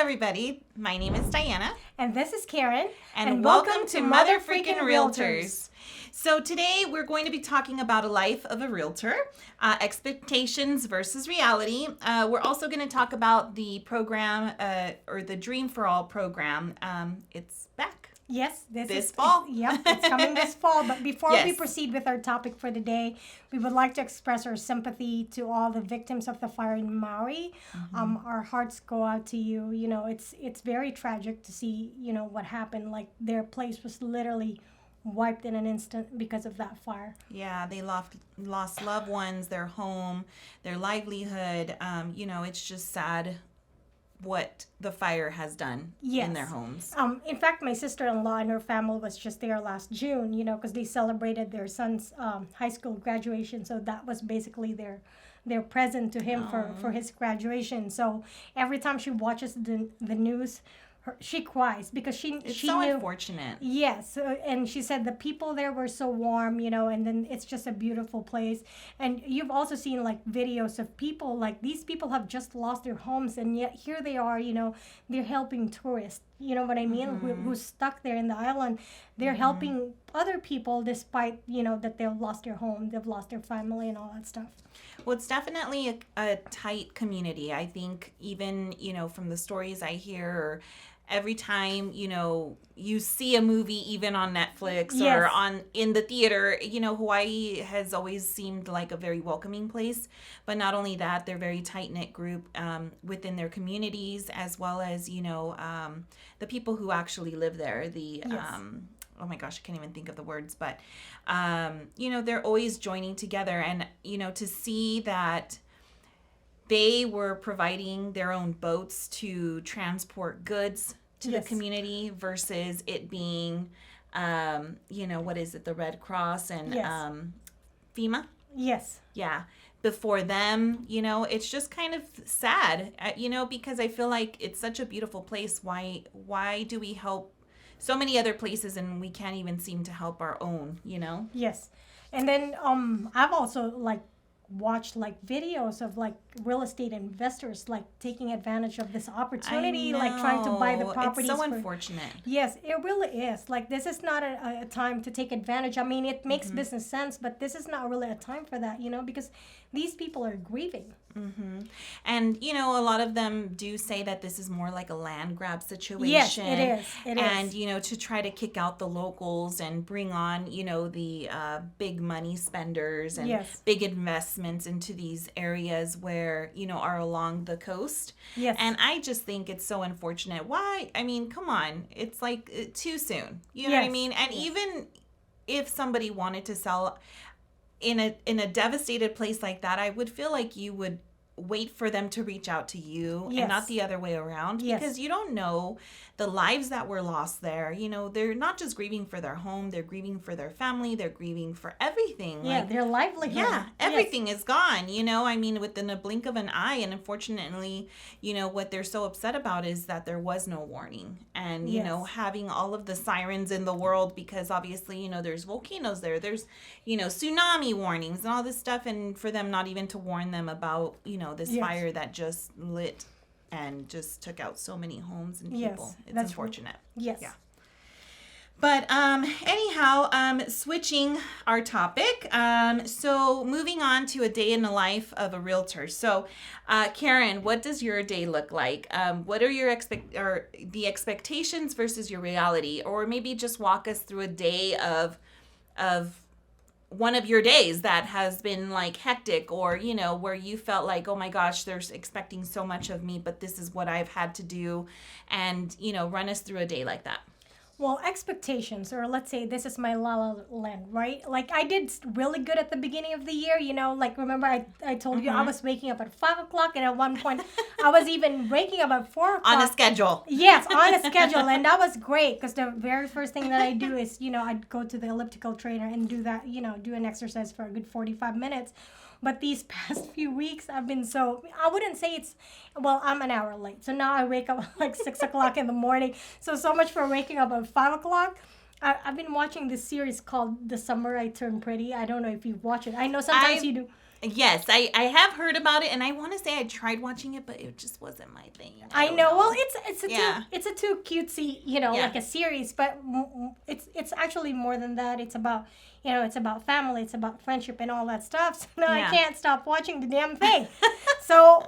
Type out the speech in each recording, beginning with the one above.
everybody. My name is Diana. And this is Karen. And welcome to Mother Freakin Realtors. So today we're going to be talking about a life of a realtor, expectations versus reality. We're also going to talk about the program or the Dream for All program. It's back. Yes, this fall. It's coming this fall. But before Yes. we proceed with our topic for the day, we would like to express our sympathy to all the victims of the fire in Maui. Our hearts go out to you. You know, it's very tragic to see, you know, what happened. Like their place was literally wiped in an instant because of that fire. Yeah, they lost loved ones, their home, their livelihood. You know, it's just sad what the fire has done in their homes. In fact, my sister-in-law and her family was just there last June, you know, because they celebrated their son's high school graduation. So that was basically their present to him for his graduation. So every time she watches the news, she cries because she so knew. Unfortunate. Yes, and she said the people there were so warm, you know, and then it's just a beautiful place. And you've also seen like videos of people, like these people have just lost their homes, and yet here they are, you know, they're helping tourists. You know what I mean? Who's stuck there in the island. They're helping other people despite, you know, that they've lost their home, they've lost their family and all that stuff. Well, it's definitely a tight community. I think even, you know, from the stories I hear, or every time, you know, you see a movie even on Netflix or in the theater, you know, Hawaii has always seemed like a very welcoming place. But not only that, they're a very tight-knit group within their communities, as well as, you know, the people who actually live there. Oh my gosh, I can't even think of the words, but, you know, they're always joining together. And, you know, to see that they were providing their own boats to transport goods to the community versus it being, you know, what is it, the Red Cross and FEMA? Yes. Yeah. Before them, you know, it's just kind of sad, you know, because I feel like it's such a beautiful place. Why do we help so many other places and we can't even seem to help our own, you know? Yes. And then I've also like watched like videos of like real estate investors like taking advantage of this opportunity, like trying to buy the properties. It's so unfortunate. Yes, it really is. Like this is not a time to take advantage. I mean, it makes business sense, but this is not really a time for that, you know, because these people are grieving. And, you know, a lot of them do say that this is more like a land grab situation. Yes, it is. And, you know, to try to kick out the locals and bring on, you know, the big money spenders and big investments into these areas where, you know, are along the coast. Yes. And I just think it's so unfortunate. Why? I mean, come on. It's like too soon. You know what I mean? And even if somebody wanted to sell in a devastated place like that, I would feel like you would wait for them to reach out to you and not the other way around, because you don't know the lives that were lost there. You know, they're not just grieving for their home, they're grieving for their family, they're grieving for everything. Yeah, like, their livelihood. Yeah, everything is gone, you know, I mean, within a blink of an eye. And unfortunately, you know, what they're so upset about is that there was no warning. And, you know, having all of the sirens in the world, because obviously, you know, there's volcanoes there's, you know, tsunami warnings and all this stuff. And for them not even to warn them about, you know, this fire that just lit and just took out so many homes and people. It's unfortunate. Yes. Yeah. But anyhow, switching our topic. So moving on to a day in the life of a realtor. So, Karen, what does your day look like? What are your the expectations versus your reality? Or maybe just walk us through a day of one of your days that has been like hectic, or, you know, where you felt like, oh my gosh, they're expecting so much of me, but this is what I've had to do. And, you know, run us through a day like that. Well, expectations, or let's say this is my La La Land, right? Like I did really good at the beginning of the year, you know, like remember I told you I was waking up at 5 o'clock, and at one point I was even waking up at 4 o'clock. On a schedule. Yes, on a schedule. And that was great, because the very first thing that I do is, you know, I'd go to the elliptical trainer and do that, you know, do an exercise for a good 45 minutes. But these past few weeks, I've been I wouldn't say I'm an hour late. So now I wake up like 6 o'clock in the morning. So much for waking up at 5 o'clock. I've been watching this series called The Summer I Turned Pretty. I don't know if you've watched it. I know sometimes you do. Yes, I have heard about it, and I want to say I tried watching it, but it just wasn't my thing. I know. Well, it's a too cutesy, like a series, but it's actually more than that. It's about it's about family, it's about friendship and all that stuff. So now I can't stop watching the damn thing. So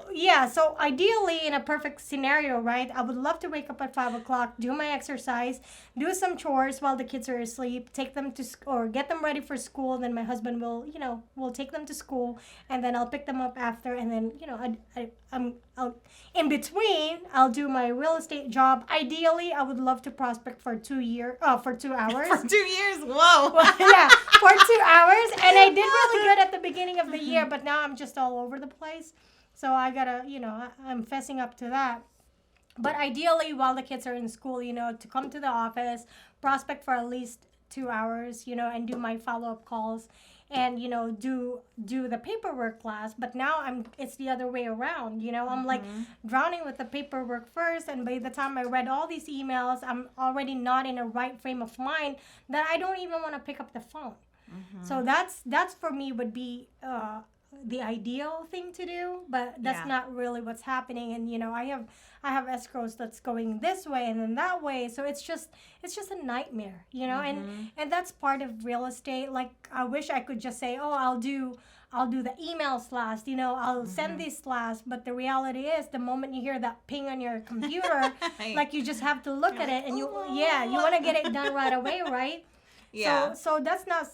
ideally in a perfect scenario, right? I would love to wake up at 5:00, do my exercise, do some chores while the kids are asleep, take them to or get them ready for school. Then my husband will take them to school, and then I'll pick them up after, and then I'll in between I'll do my real estate job. Ideally, I would love to prospect for 2 hours. For 2 years, whoa. Yeah, for 2 hours, and I did really good at the beginning of the year, but now I'm just all over the place. So I gotta, I'm fessing up to that. But ideally, while the kids are in school, to come to the office, prospect for at least 2 hours, and do my follow-up calls, and do the paperwork class. But now it's the other way around. I'm like drowning with the paperwork first, and by the time I read all these emails, I'm already not in a right frame of mind that I don't even want to pick up the phone. So that's for me would be the ideal thing to do, but that's not really what's happening. And I have escrows that's going this way and then that way, so it's just a nightmare, and that's part of real estate. Like, I wish I could just say, oh, I'll do the emails last, I'll send this last, but the reality is the moment you hear that ping on your computer, like, you just have to look at it, and you want to get it done right away, right? So that's not.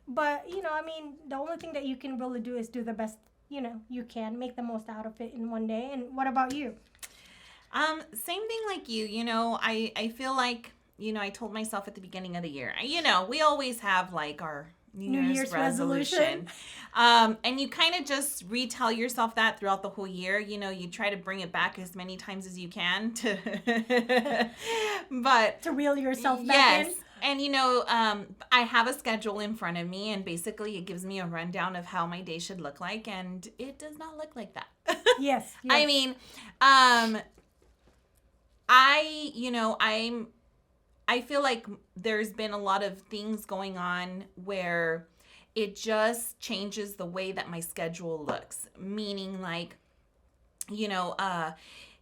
But, the only thing that you can really do is do the best, you can. Make the most out of it in one day. And what about you? Same thing like you. I feel like, I told myself at the beginning of the year, we always have, like, our New Year's resolution. And you kind of just retell yourself that throughout the whole year. You try to bring it back as many times as you can but to reel yourself back in. And, I have a schedule in front of me, and basically it gives me a rundown of how my day should look like, and it does not look like that. Yes. I mean, I feel like there's been a lot of things going on where it just changes the way that my schedule looks. Meaning, like,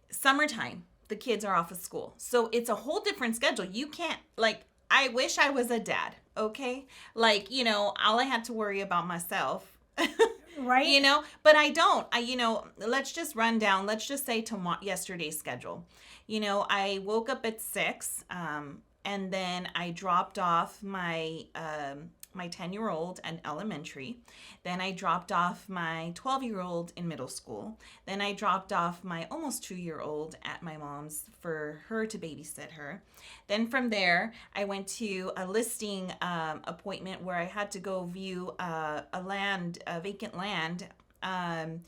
summertime, the kids are off of school. So it's a whole different schedule. You can't, like, I wish I was a dad, okay? Like, all I had to worry about myself. Right. But I don't. Let's just run down. Let's just say yesterday's schedule. I woke up at 6, and then I dropped off my 10-year-old in elementary. Then I dropped off my 12-year-old in middle school. Then I dropped off my almost 2-year-old at my mom's for her to babysit her. Then from there, I went to a listing appointment where I had to go view a vacant land out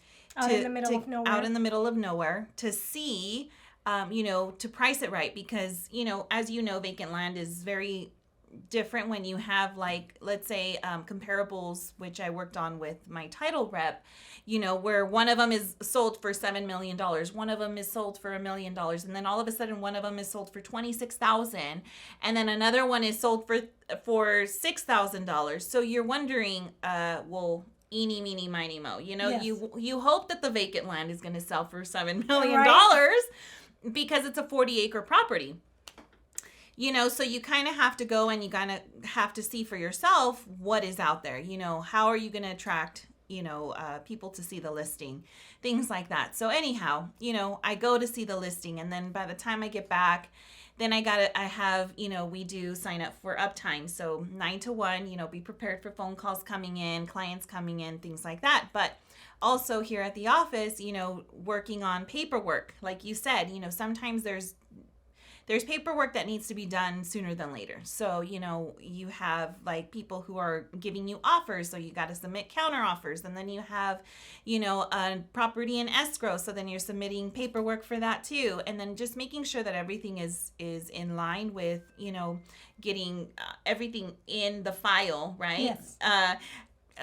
in the middle of nowhere to see, to price it right, because, as vacant land is very different when you have, like, let's say comparables, which I worked on with my title rep, where one of them is sold for $7 million, one of them is sold for $1 million, and then all of a sudden one of them is sold for $26,000, and then another one is sold for $6,000. So you're wondering, well, eeny, meeny, miny, mo. Yes. You hope that the vacant land is going to sell for $7 million because it's a 40-acre property. So you kind of have to go and you kind of have to see for yourself what is out there. How are you going to attract, people to see the listing, things like that. So anyhow, I go to see the listing, and then by the time I get back, then we do sign up for uptime. So 9 to 1, be prepared for phone calls coming in, clients coming in, things like that. But also here at the office, working on paperwork, like you said, sometimes there's paperwork that needs to be done sooner than later. So, you have, like, people who are giving you offers, so you got to submit counter offers. And then you have, a property in escrow, so then you're submitting paperwork for that too. And then just making sure that everything is in line with, getting everything in the file, right? Yes.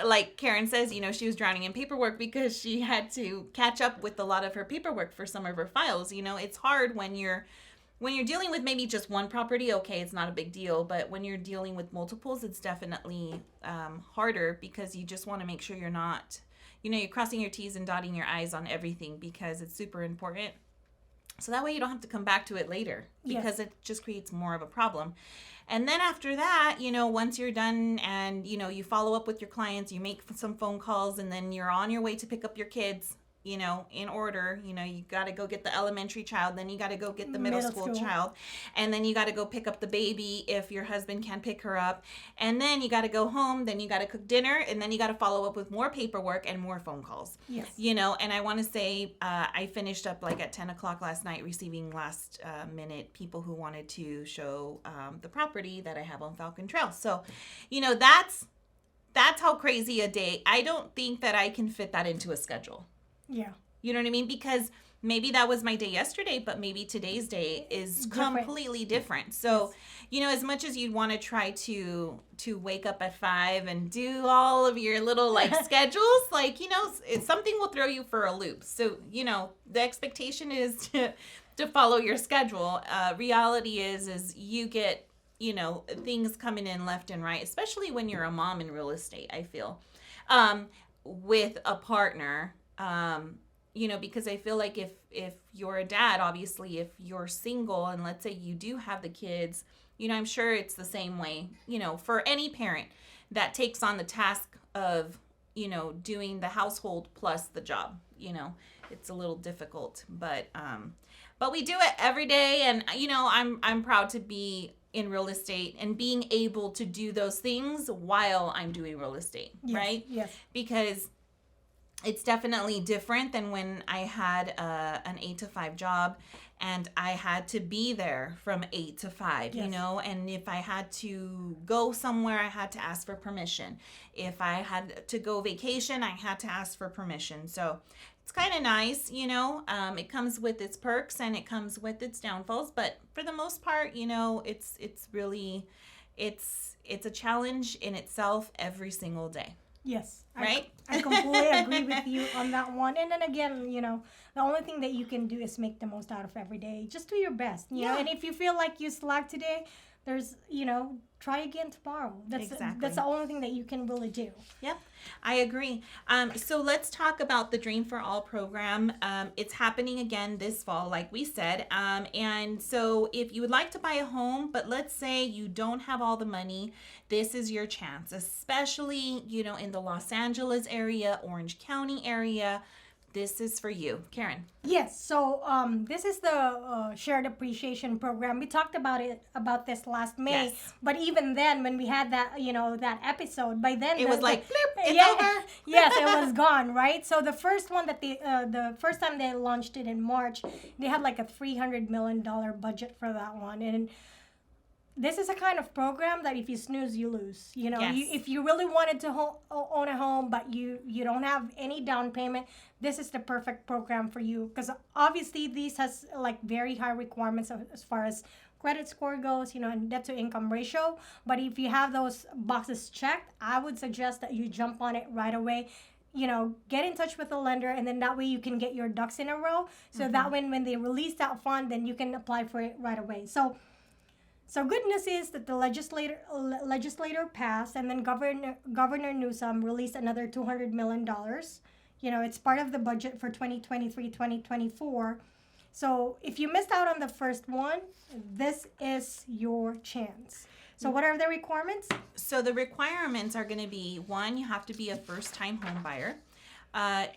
Like Karen says, she was drowning in paperwork because she had to catch up with a lot of her paperwork for some of her files. It's hard when you're dealing with maybe just one property, okay, it's not a big deal. But when you're dealing with multiples, it's definitely harder, because you just want to make sure you're not, you're crossing your T's and dotting your I's on everything because it's super important. So that way you don't have to come back to it later because it just creates more of a problem. And then after that, once you're done and, you follow up with your clients, you make some phone calls, and then you're on your way to pick up your kids, in order. You got to go get the elementary child, then you got to go get the middle school child, and then you got to go pick up the baby if your husband can't pick her up, and then you got to go home, then you got to cook dinner, and then you got to follow up with more paperwork and more phone calls. Yes. And I want to say I finished up like at 10 o'clock last night receiving last minute people who wanted to show the property that I have on Falcon Trail. So, that's how crazy a day. I don't think that I can fit that into a schedule. Yeah. You know what I mean? Because maybe that was my day yesterday, but maybe today's day is completely different. So, as much as you'd want to try to wake up at 5 and do all of your little schedules, something will throw you for a loop. So, the expectation is to follow your schedule. Reality is you get, things coming in left and right, especially when you're a mom in real estate, I feel, with a partner. Because I feel like if you're a dad, obviously, if you're single and let's say you do have the kids, I'm sure it's the same way, for any parent that takes on the task of, doing the household plus the job, it's a little difficult, but we do it every day. And, I'm proud to be in real estate and being able to do those things while I'm doing real estate, right? Yes. Because it's definitely different than when I had an 8 to 5 job and I had to be there from 8 to 5, and if I had to go somewhere, I had to ask for permission. If I had to go vacation, I had to ask for permission. So it's kind of nice, it comes with its perks and it comes with its downfalls, but for the most part, it's really, it's a challenge in itself every single day. Yes. Right? I completely agree with you on that one. And then again, the only thing that you can do is make the most out of every day. Just do your best, you know. And if you feel like you slacked today, there's, try again tomorrow. That's the only thing that you can really do. Yep, I agree. So let's talk about the Dream for All program. It's happening again this fall, like we said. And so if you would like to buy a home, but let's say you don't have all the money, this is your chance, especially, in the Los Angeles area, Orange County area. This is for you. Karen. Yes. So this is the shared appreciation program. We talked about this last May. Yes. But even then, when we had that, that episode, by then it was like, bloop, it's over. Yes, it was gone, right? So the first one that the first time they launched it in March, they had like a $300 million budget for that one. And this is a kind of program that if you snooze, you lose. If you really wanted to own a home, but you don't have any down payment, this is the perfect program for you. Because obviously, this has like very high requirements as far as credit score goes, and debt to income ratio. But if you have those boxes checked, I would suggest that you jump on it right away. Get in touch with the lender, and then that way you can get your ducks in a row. So that when they release that fund, then you can apply for it right away. So good news is that the legislator passed, and then Governor Newsom released another $200 million. It's part of the budget for 2023-2024. So if you missed out on the first one, this is your chance. So what are the requirements? So the requirements are going to be, 1, you have to be a first-time home buyer.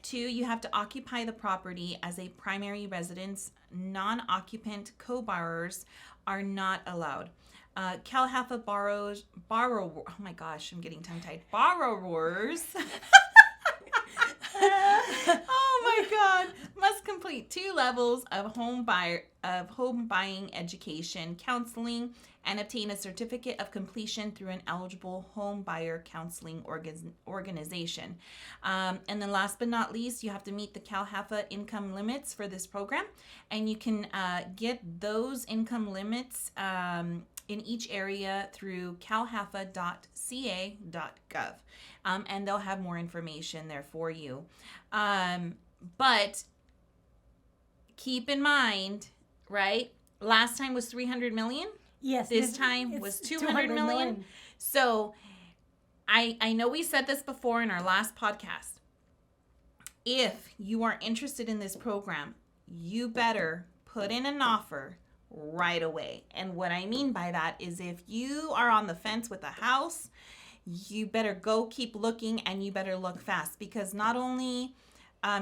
2, you have to occupy the property as a primary residence. Non-occupant co-borrowers are not allowed. CalHfra borrowers, oh my gosh, I'm getting tongue-tied. Borrowers, oh my God, must complete 2 levels of home buying education, counseling, and obtain a certificate of completion through an eligible home buyer counseling organization. And then last but not least, you have to meet the CalHfra income limits for this program. And you can get those income limits in each area through calhfra.ca.gov. And they'll have more information there for you. But keep in mind, right? Last time was 300 million. Yes. This time was 200 million. So I know we said this before in our last podcast. if you are interested in this program, you better put in an offer right away. And what I mean by that is if you are on the fence with a house, you better go keep looking, and you better look fast, because not only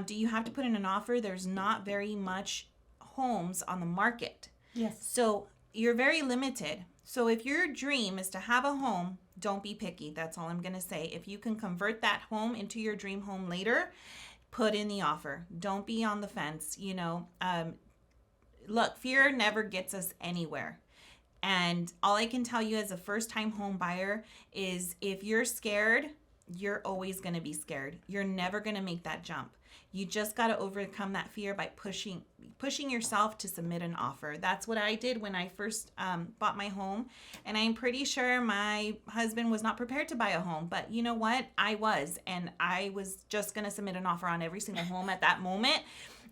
do you have to put in an offer, there's not very much homes on the market. Yes. So you're very limited. So if your dream is to have a home, don't be picky. That's all I'm going to say. If you can convert that home into your dream home later, put in the offer. Don't be on the fence. Look, fear never gets us anywhere. And all I can tell you as a first-time home buyer is if you're scared, you're always going to be scared. You're never going to make that jump. You just got to overcome that fear by pushing yourself to submit an offer. That's what I did when I first bought my home. And I'm pretty sure my husband was not prepared to buy a home. But you know what? I was. And I was just going to submit an offer on every single home at that moment.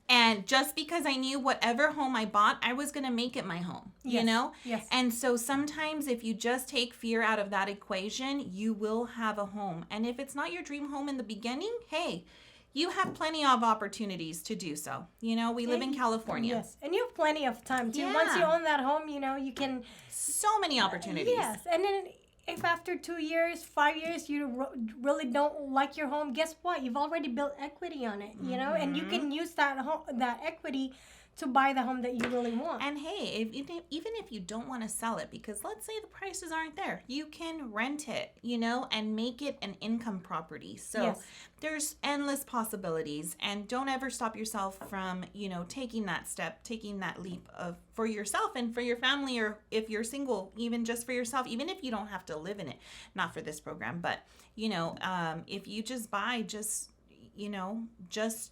And just because I knew whatever home I bought, I was going to make it my home, you know? Yes. And so sometimes if you just take fear out of that equation, you will have a home. And if it's not your dream home in the beginning, hey, you have plenty of opportunities to do so. We live in California. Yes, and you have plenty of time too. Yeah. Once you own that home, you can... So many opportunities. Yes, and then if after 2 years, 5 years, you really don't like your home, guess what? You've already built equity on it, and you can use that equity to buy the home that you really want. And hey, even if you don't want to sell it, because let's say the prices aren't there, you can rent it, and make it an income property. So there's endless possibilities, and don't ever stop yourself from, taking that step, taking that leap for yourself and for your family, or if you're single, even just for yourself, even if you don't have to live in it, not for this program, but, if you just buy, just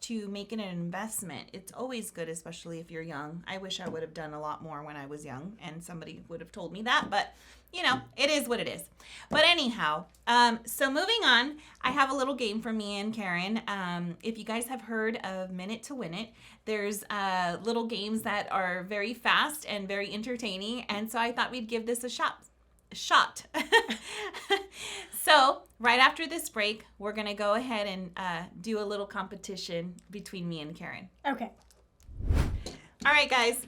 to make it an investment. It's always good, especially if you're young. I wish I would have done a lot more when I was young and somebody would have told me that, but it is what it is. But anyhow, so moving on, I have a little game for me and Karen. If you guys have heard of Minute to Win It, there's little games that are very fast and very entertaining, and so I thought we'd give this a shot. So right after this break, we're going to go ahead and do a little competition between me and Karen. Okay. All right, guys.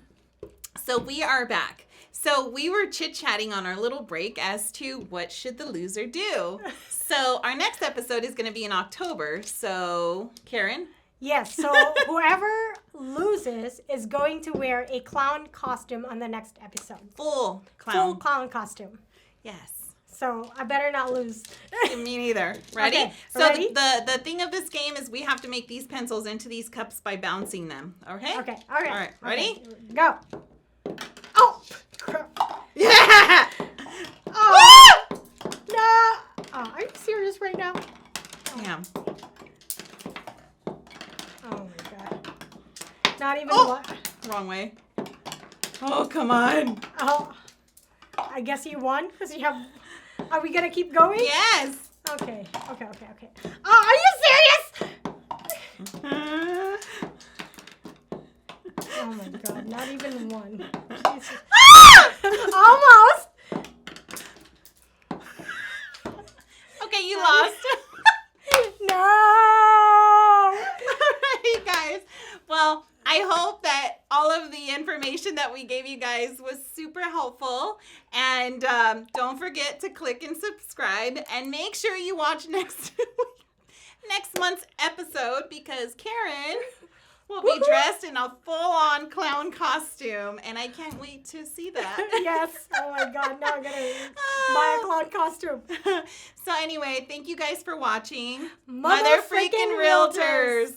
So we are back. So we were chit-chatting on our little break as to what should the loser do. So our next episode is going to be in October. So, Karen? Yes, so whoever loses is going to wear a clown costume on the next episode. Full clown costume. Yes. So I better not lose. Me neither. Ready? Okay, so ready? The thing of this game is we have to make these pencils into these cups by bouncing them. Okay? Okay. All right. All right. Ready? Okay. Go. Oh! Yeah! Oh! No! Oh, are you serious right now? Yeah. Oh my God. Not even one. Wrong way. Oh, come on. Oh. I guess you won because you have... Are we going to keep going? Yes. Okay. Oh, are you serious? Oh my God, not even one. Jesus. Almost. Okay, you lost. No. All right, guys. Well, I hope that all of the information that we gave you guys was super helpful. And don't forget to click and subscribe. And make sure you watch next month's episode, because Karen will be dressed in a full-on clown costume. And I can't wait to see that. Yes. Oh my God, now I'm going to buy a clown costume. So anyway, thank you guys for watching. Mother Freakin' Realtors.